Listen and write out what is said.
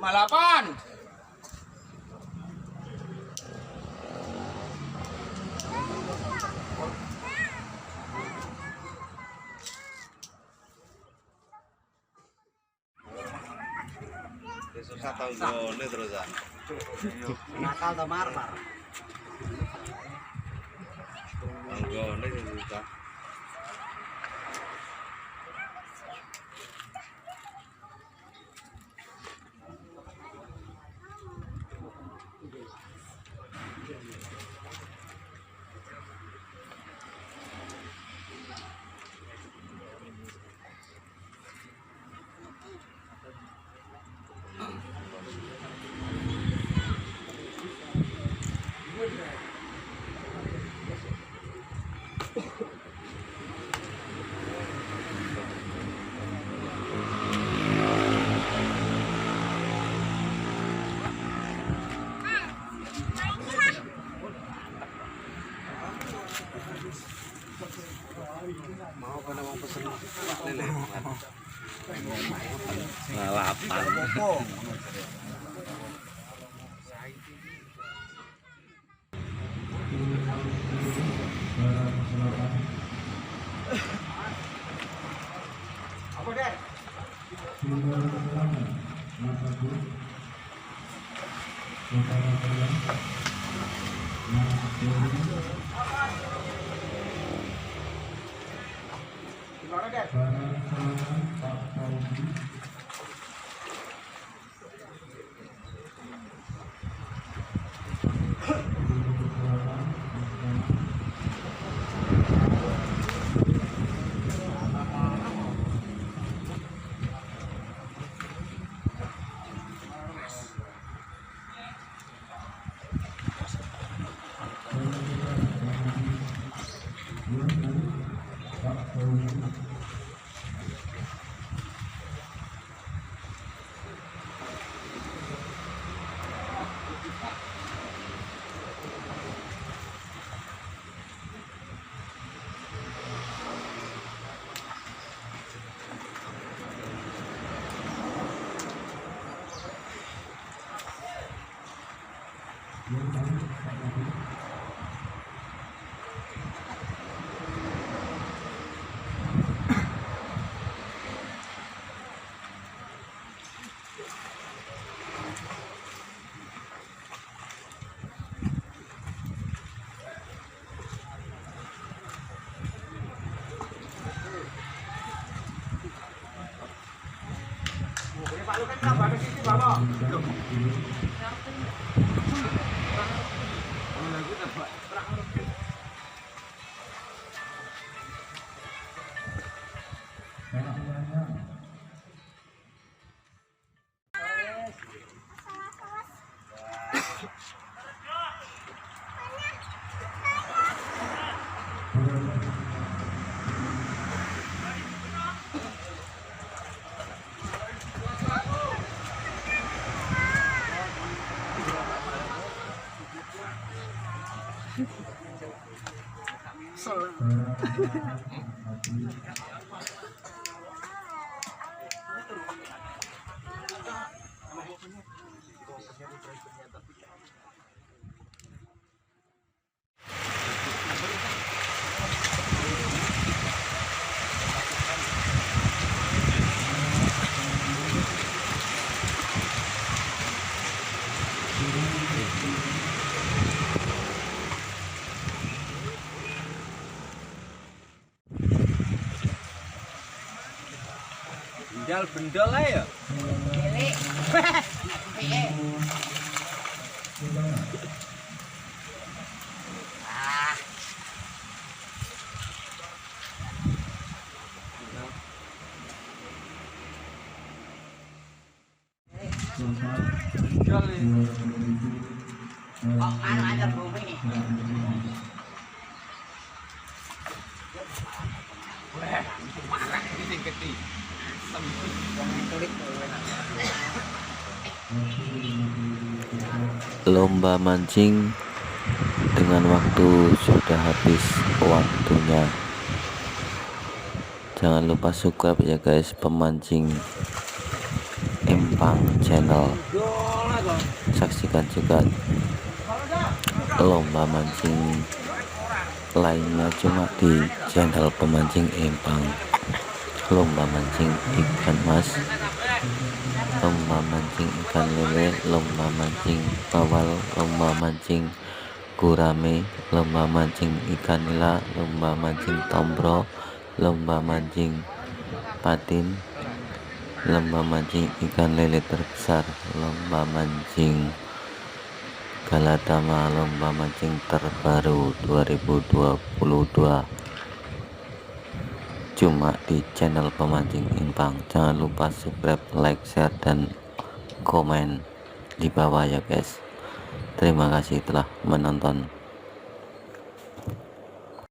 Malapan. Susah tahu gole terusan. Nakal ta marmar. Gole susah. Mau pada mau pesen lele. Lalapan. Apa deh? Gimana deh? Tinggal bendol aja ya. Kok anu aja bumi. Lomba mancing dengan waktu sudah habis waktunya. Jangan lupa subscribe ya guys, Pemancing Empang channel. Saksikan juga lomba mancing lainnya cuma di channel Pemancing Empang. Lomba mancing ikan mas, lomba mancing ikan lele, lomba mancing bawal, lomba mancing gurame, lomba mancing ikan nila, lomba mancing tombro, lomba mancing patin, lomba mancing ikan lele terbesar, lomba mancing galadama, lomba mancing terbaru 2022 cuma di channel Pemancing Empang. Jangan lupa subscribe, like, share, dan komen di bawah ya guys. Terima kasih telah menonton.